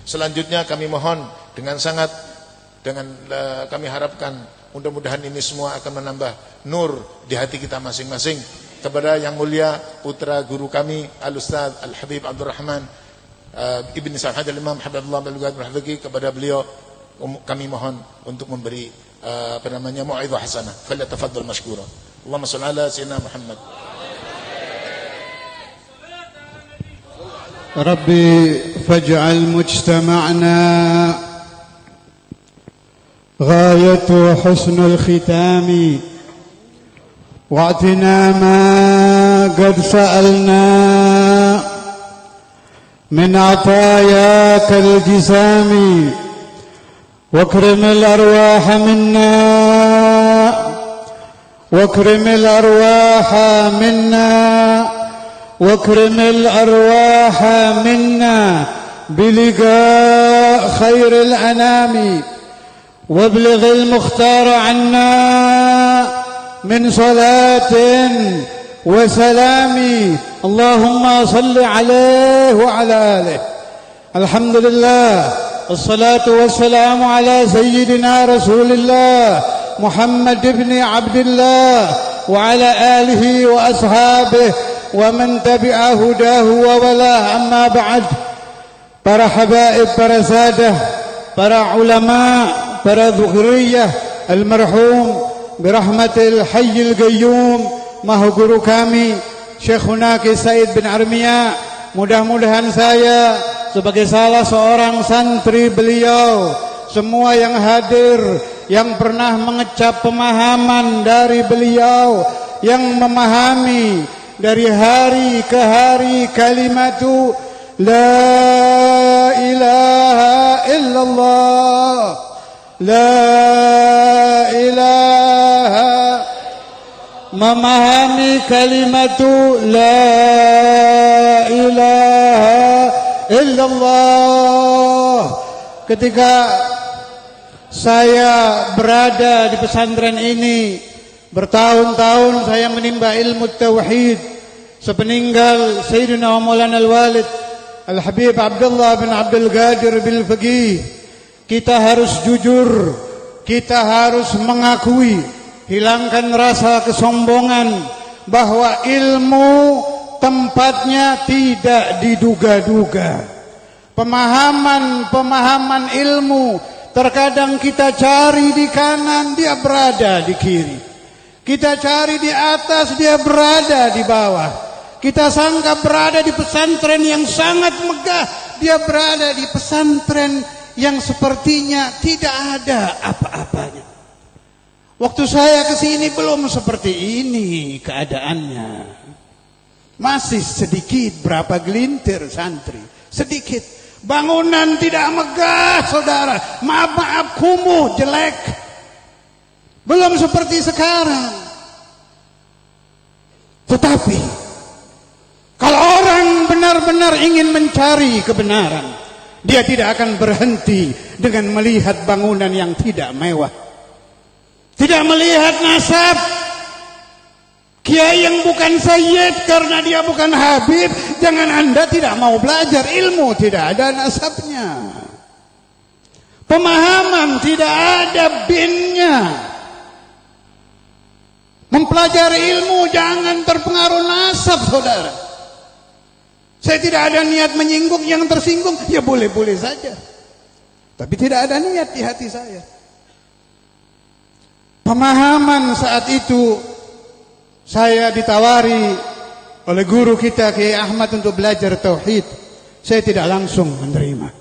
Selanjutnya kami mohon kami harapkan mudah-mudahan ini semua akan menambah nur di hati kita masing-masing. Kepada yang mulia putra guru kami Al-Ustaz Al-Habib Abdurrahman Ibn Sa'ad Al-Imam Habibullah Al-Ghazali, kepada beliau kami mohon untuk memberi mau'izah hasanah. Falyatafaddal mashkura. Allahumma shalli ala sayyidina Muhammad. ربي فاجعل مجتمعنا غاية حسن الختام واعطنا ما قد سألنا من عطاياك الجسام واكرم الأرواح منا واكرم الأرواح منا واكرم الأرواح منا بلقاء خير الأنام وابلغ المختار عنا من صلاة وسلام اللهم صل عليه وعلى آله. الحمد لله والصلاة والسلام على سيدنا رسول الله محمد بن عبد الله وعلى آله وأصحابه ومن تبع هداه وولاه. أما بعد, para habaib, para sadah, para ulama, para dzurriyyah almarhum birahmatil hayyil qayyum, maha guru kami Syekhuna Ki Said bin Armiya, mudah-mudahan saya sebagai salah seorang santri beliau, semua yang hadir yang pernah mengecap pemahaman dari beliau, yang memahami dari hari ke hari kalimatu la ilaha illallah, la ilaha, memahami kalimatu la ilaha illallah. Ketika saya berada di pesantren ini, bertahun-tahun saya menimba ilmu tauhid sepeninggal Sayyidina wa Maulana Al-Walid Al-Habib Abdullah bin Abdul Qadir bil Faqih. Kita harus jujur, kita harus mengakui, hilangkan rasa kesombongan bahwa ilmu tempatnya tidak diduga-duga. Pemahaman ilmu terkadang kita cari di kanan, dia berada di kiri. Kita cari di atas, dia berada di bawah. Kita sangka berada di pesantren yang sangat megah, dia berada di pesantren yang sepertinya tidak ada apa-apanya. Waktu saya ke sini belum seperti ini keadaannya. Masih sedikit berapa gelintir santri, sedikit. Bangunan tidak megah, saudara. Maaf, kumuh, jelek. Belum seperti sekarang. Tetapi kalau orang benar-benar ingin mencari kebenaran, dia tidak akan berhenti dengan melihat bangunan yang tidak mewah, tidak melihat nasab kiai yang bukan sayyid karena dia bukan habib. Jangan Anda tidak mau belajar ilmu, tidak ada nasabnya. Pemahaman tidak ada binnya. Mempelajari ilmu jangan terpengaruh nasab, saudara. Saya tidak ada niat menyinggung, yang tersinggung ya boleh-boleh saja. Tapi tidak ada niat di hati saya. Pemahaman saat itu saya ditawari oleh guru kita Kiai Ahmad untuk belajar tauhid. Saya tidak langsung menerima.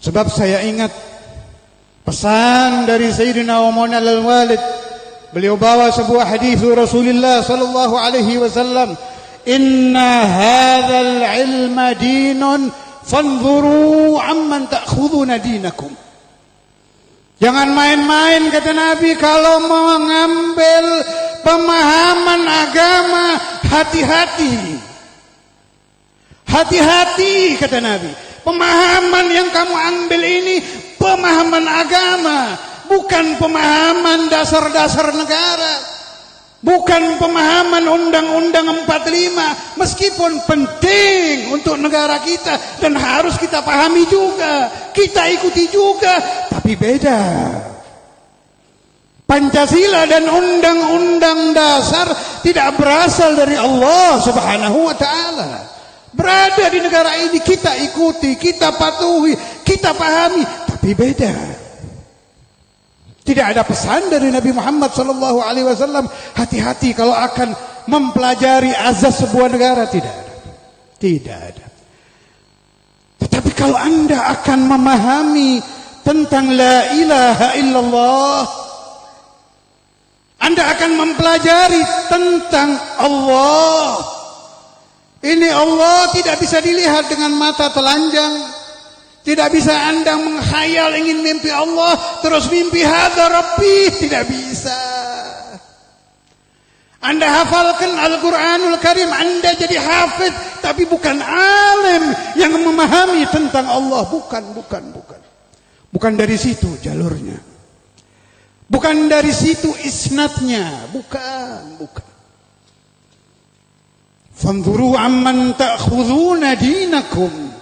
Sebab saya ingat pesan dari Sayyidina wa Maulana Al-Walid. Beliau bawa sebuah hadis Rasulullah sallallahu alaihi wasallam, "Inna hadzal ilma dinun fanzuru amman ta'khuduna dinakum." Jangan main-main, kata Nabi, kalau mengambil pemahaman agama, hati-hati. Hati-hati, kata Nabi. Pemahaman yang kamu ambil ini pemahaman agama, bukan pemahaman dasar-dasar negara. Bukan pemahaman Undang-Undang 45, meskipun penting untuk negara kita dan harus kita pahami juga, kita ikuti juga, tapi beda. Pancasila dan Undang-Undang Dasar tidak berasal dari Allah Subhanahu wa Ta'ala. Berada di negara ini, kita ikuti, kita patuhi, kita pahami, tapi beda. Tidak ada pesan dari Nabi Muhammad SAW, hati-hati kalau akan mempelajari azas sebuah negara. Tidak ada. Tidak ada. Tetapi kalau Anda akan memahami tentang la ilaha illallah, Anda akan mempelajari tentang Allah. Ini Allah tidak bisa dilihat dengan mata telanjang. Tidak bisa Anda menghayal ingin mimpi Allah, terus mimpi hadza Rabbi. Tidak bisa. Anda hafalkan Al-Quranul Karim, Anda jadi hafid, tapi bukan alim yang memahami tentang Allah. Bukan. Bukan dari situ jalurnya. Bukan dari situ isnadnya. Bukan. Fanzuru amman ta'khudhuna dinakum.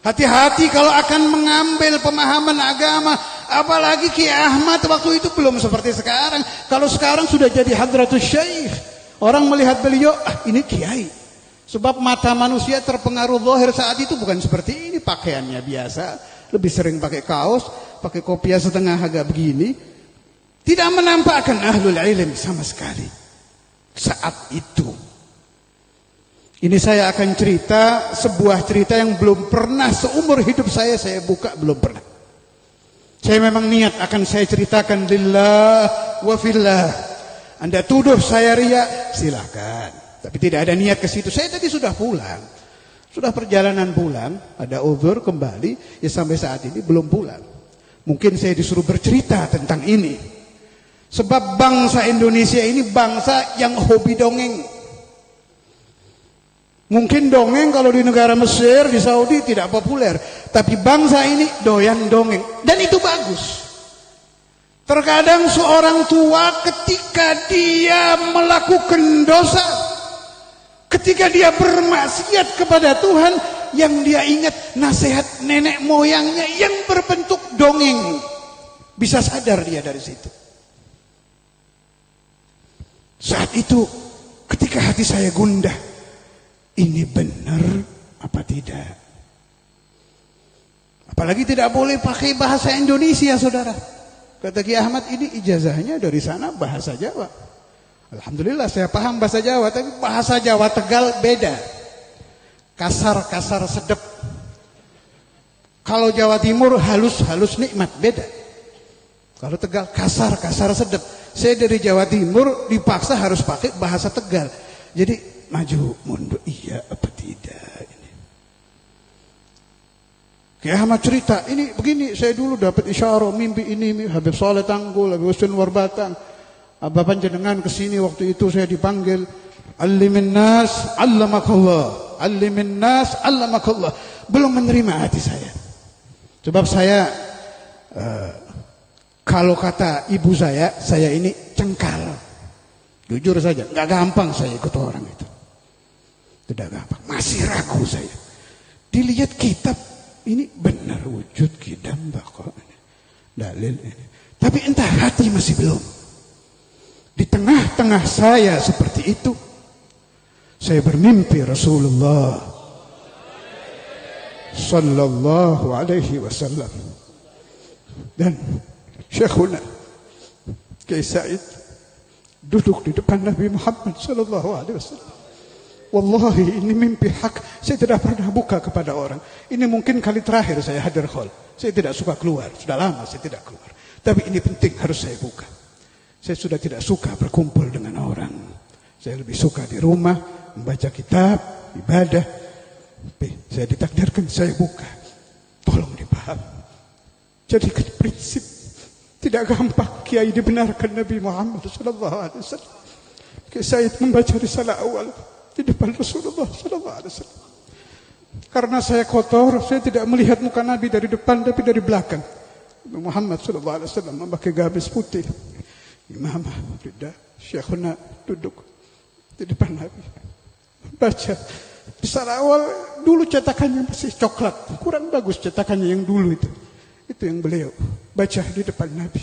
Hati-hati kalau akan mengambil pemahaman agama, apalagi Kiai Ahmad waktu itu belum seperti sekarang. Kalau sekarang sudah jadi Hadratus Syekh, orang melihat beliau, ini kiai. Sebab mata manusia terpengaruh zahir saat itu bukan seperti ini, pakaiannya biasa, lebih sering pakai kaos, pakai kopiah setengah agak begini. Tidak menampakkan ahlul ilm sama sekali saat itu. Ini saya akan cerita sebuah cerita yang belum pernah seumur hidup saya buka, belum pernah. Saya memang niat akan saya ceritakan lillah wa fillah. Anda tuduh saya riya, silakan. Tapi tidak ada niat ke situ. Saya tadi sudah pulang. Sudah perjalanan pulang, ada uzur kembali, ya sampai saat ini belum pulang. Mungkin saya disuruh bercerita tentang ini. Sebab bangsa Indonesia ini bangsa yang hobi dongeng. Mungkin dongeng kalau di negara Mesir, di Saudi tidak populer. Tapi bangsa ini doyan dongeng. Dan itu bagus. Terkadang seorang tua ketika dia melakukan dosa, ketika dia bermaksiat kepada Tuhan, yang dia ingat nasihat nenek moyangnya yang berbentuk dongeng. Bisa sadar dia dari situ. Saat itu ketika hati saya gundah, ini benar apa tidak? Apalagi tidak boleh pakai bahasa Indonesia, saudara. Kata Kiai Ahmad, ini ijazahnya dari sana bahasa Jawa. Alhamdulillah saya paham bahasa Jawa, tapi bahasa Jawa Tegal beda. Kasar-kasar sedep. Kalau Jawa Timur halus-halus nikmat, beda. Kalau Tegal kasar-kasar sedep. Saya dari Jawa Timur dipaksa harus pakai bahasa Tegal. Jadi maju mundur, iya apa tidak ini. Kiai Ahmad cerita, ini begini, saya dulu dapat isyarah mimpi ini, Habib Saleh Tanggul, Habib Husain Warbatan, Bapak jenengan kesini waktu itu saya dipanggil, Allimin nas allamakallah, Allimin nas allamakallah. Belum menerima hati saya. Sebab saya kalau kata ibu saya ini cengkal. Jujur saja, nggak gampang saya ikut orang itu. Tidak gampang, masih ragu saya. Dilihat kitab, ini benar wujud kidam bako dalil ini. Tapi entah hati masih belum. Di tengah-tengah saya seperti itu, saya bermimpi Rasulullah sallallahu alaihi wasallam dan Syekhuna Kiai Said duduk di depan Nabi Muhammad sallallahu alaihi wasallam. Wallahi ini mimpi hak. Saya tidak pernah buka kepada orang. Ini mungkin kali terakhir saya hadir hall. Saya tidak suka keluar. Sudah lama saya tidak keluar. Tapi ini penting harus saya buka. Saya sudah tidak suka berkumpul dengan orang. Saya lebih suka di rumah membaca kitab, ibadah. Tapi saya ditakdirkan saya buka. Tolong dipahami. Jadikan prinsip. Tidak gampang kiai dibenarkan Nabi Muhammad sallallahu alaihi wasallam. Kiai Said membaca risalah awal di depan Rasulullah sallallahu alaihi wasallam. Karena saya kotor, saya tidak melihat muka Nabi dari depan tapi dari belakang. Nabi Muhammad sallallahu alaihi wasallam memakai gamis putih. Imamah Rida, Syekhuna duduk di depan Nabi. Baca. Di awal dulu cetakannya masih coklat. Kurang bagus cetakannya yang dulu itu. Itu yang beliau baca di depan Nabi.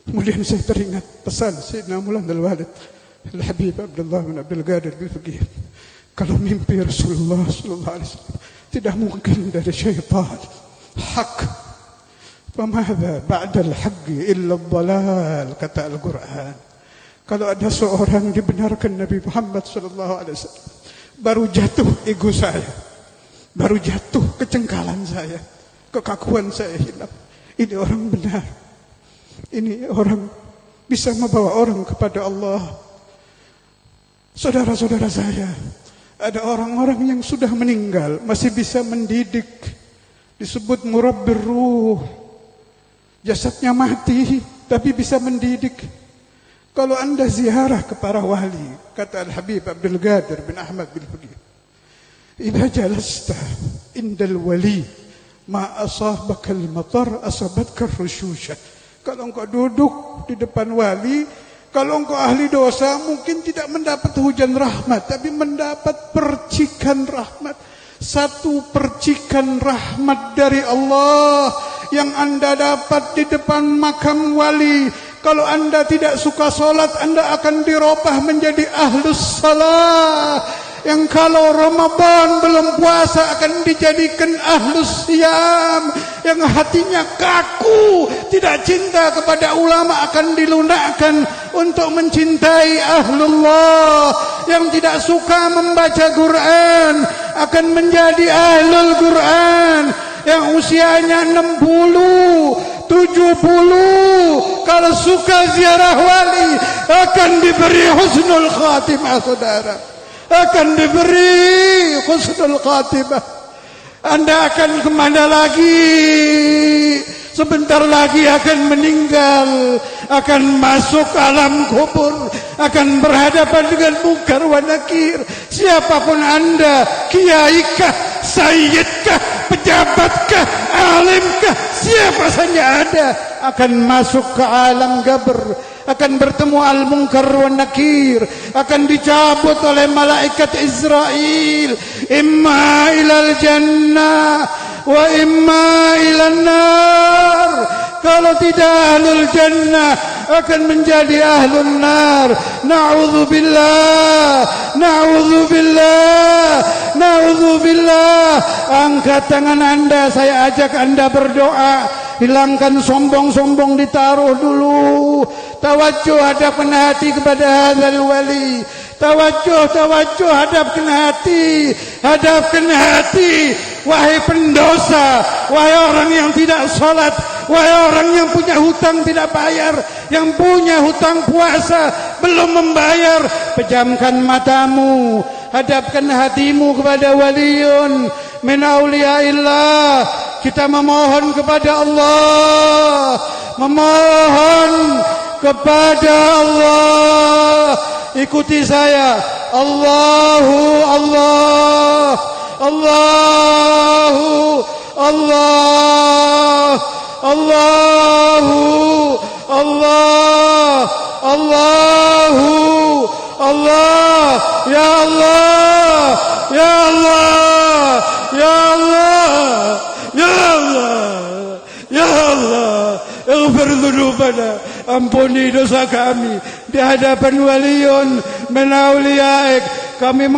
Kemudian saya teringat pesan Sayyidina Maulana Al-Walid Al-Habib Abdullah bin Abdul Qadir Al-Faqih. Kalau mimpi Rasulullah sallallahu alaihi wasallam tidak mungkin dari syaitan. Hak. Famadha ba'dal haqqi illa ad-dhalal, kata Al-Quran. Kalau ada seorang dibenarkan Nabi Muhammad sallallahu alaihi wasallam, baru jatuh ego saya, baru jatuh kecengkalan saya, kekakuan saya hilang. Ini orang benar. Ini orang bisa membawa orang kepada Allah. Saudara-saudara saya, ada orang-orang yang sudah meninggal masih bisa mendidik, disebut murabbir ruh. Jasadnya mati tapi bisa mendidik. Kalau anda ziarah ke para wali, kata Al-Habib Abdul Qadir bin Ahmad bin Faqih, idza jalasta indal wali ma asabaka al-matar asabatka ar-rushusha. Kalau engkau duduk di depan wali, kalau engkau ahli dosa mungkin tidak mendapat hujan rahmat, tapi mendapat percikan rahmat. Satu percikan rahmat dari Allah yang anda dapat di depan makam wali. Kalau anda tidak suka solat, anda akan dirubah menjadi ahlus salah. Yang kalau Ramadan belum puasa akan dijadikan ahlus siyam. Yang hatinya kaku, tidak cinta kepada ulama akan dilunakkan untuk mencintai ahlullah. Yang tidak suka membaca Quran akan menjadi ahlul Quran. Yang usianya 60, 70, kalau suka ziarah wali akan diberi husnul khatimah, saudara. Akan diberi husnul khatimah. Anda akan kemana lagi? Sebentar lagi akan meninggal, akan masuk alam kubur, akan berhadapan dengan munkar wa nakir. Siapapun anda, kiaikah, sayyidkah, pejabatkah, alimkah, siapa saja ada, akan masuk ke alam qabr, akan bertemu al-munkar wa nakir, akan dicabut oleh malaikat Israel, imma ilal jannah wa imma ilan nar. Kalau tidak ahlul jannah akan menjadi ahlul nar. Na'udzubillah, na'udzubillah, na'udzubillah. Angkat tangan anda, saya ajak anda berdoa. Hilangkan sombong-sombong, ditaruh dulu. Tawajjuh, hadapkan hati kepada hadzal wali. Tawajjuh, tawajjuh, hadapkan hati, hadapkan hati. Wahai pendosa, wahai orang yang tidak salat, wahai orang yang punya hutang tidak bayar, yang punya hutang puasa belum membayar, pejamkan matamu, hadapkan hatimu kepada waliun min auliyaillah. Kita memohon kepada Allah, memohon kepada Allah. Ikuti saya. Allahu Allah, Allahu Allah, Allahu Allah, Allahu Allah. Ya Allah, ya Allah, ya Allah, ya Allah, ya Allah. Ighfir dzunubana, ampuni dosa kami di hadapan waliun min auliyaik. Kami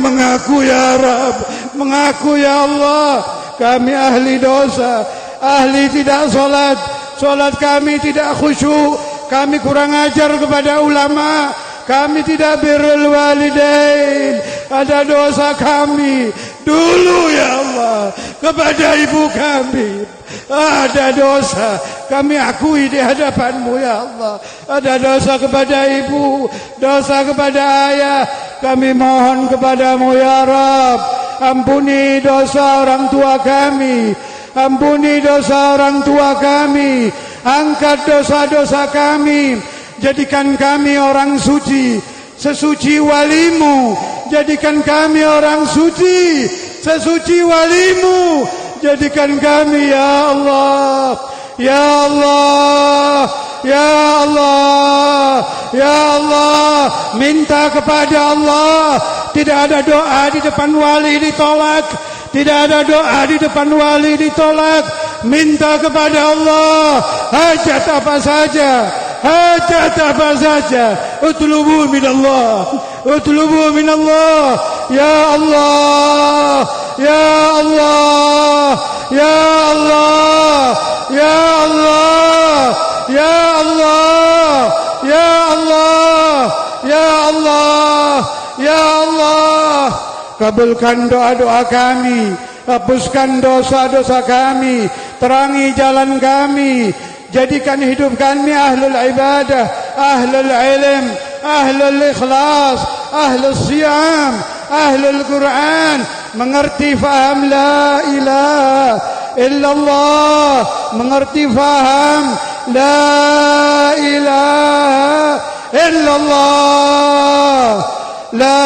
mengaku ya Rabb, mengaku ya Allah, kami ahli dosa, ahli tidak salat, salat kami tidak khusyuk, kami kurang ajar kepada ulama, kami tidak birrul walidain, ada dosa kami dulu ya Allah kepada ibu kami. Ada dosa kami akui di hadapan-Mu ya Allah. Ada dosa kepada ibu, dosa kepada ayah. Kami mohon kepada-Mu ya Rabb, ampuni dosa orang tua kami, ampuni dosa orang tua kami, angkat dosa-dosa kami, jadikan kami orang suci, sesuci walimu. Jadikan kami orang suci, sesuci walimu. Jadikan kami ya Allah Ya Allah, ya Allah, ya Allah. Minta kepada Allah. Tidak ada doa di depan wali ditolak. Tidak ada doa di depan wali ditolak. Minta kepada Allah hajat apa saja, hajat apa saja. Utlubu min Allah, utlubu min Allah. Ya Allah, ya Allah, ya Allah, ya Allah, ya Allah, ya Allah, ya Allah, ya Allah. Kabulkan doa-doa kami, hapuskan dosa-dosa kami, terangi jalan kami, jadikan hidup kami ahlul ibadah, ahlul ilm, ahlul ikhlas, ahlul siyam, ahlul Quran, mengerti faham la ilaha illallah, mengerti faham la ilaha illallah, la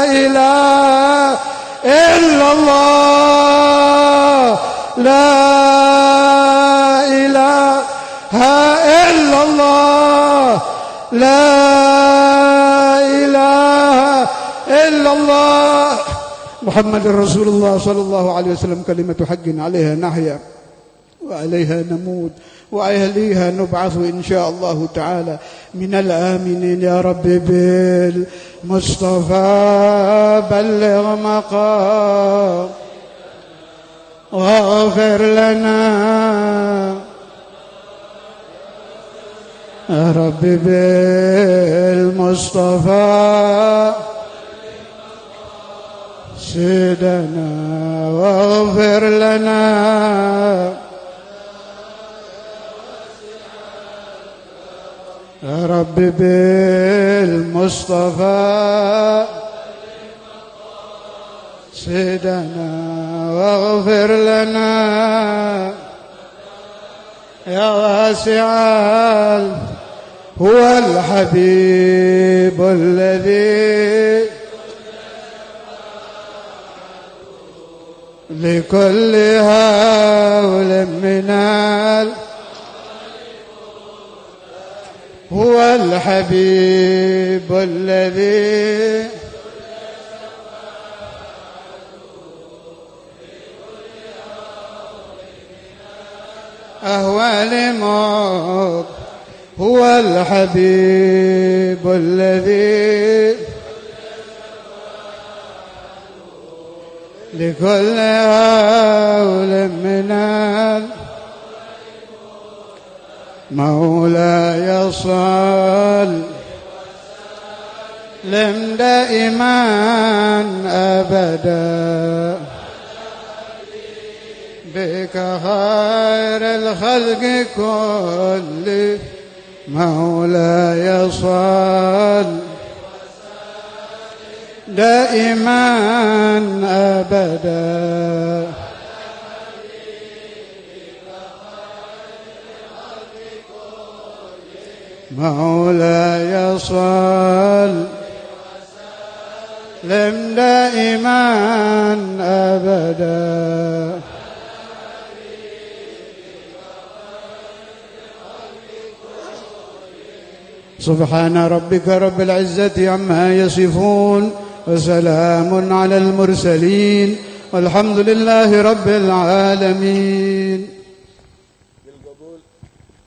ilaha illallah, la ilaha illallah, la ilaha illallah. محمد رسول الله صلى الله عليه وسلم كلمة حق عليها نحيا وعليها نموت وعليها نبعث إن شاء الله تعالى من الآمنين. يا رب بالمصطفى بلغ مقام واغفر لنا. يا رب بالمصطفى سيدنا واغفر لنا. يا رب بالمصطفى سيدنا واغفر لنا. يا واسع هو الحبيب الذي لكل هول من هو الحبيب الذي أهوال موت. هو الحبيب الذي لكل هول من مولاي صل لم دائما أبدا بك خير الخلق كل مولاي صل دائما أبدا مولاي صل لم دائما أبدا. سبحان ربك رب العزة عما يصفون وسلام على المرسلين والحمد لله رب العالمين.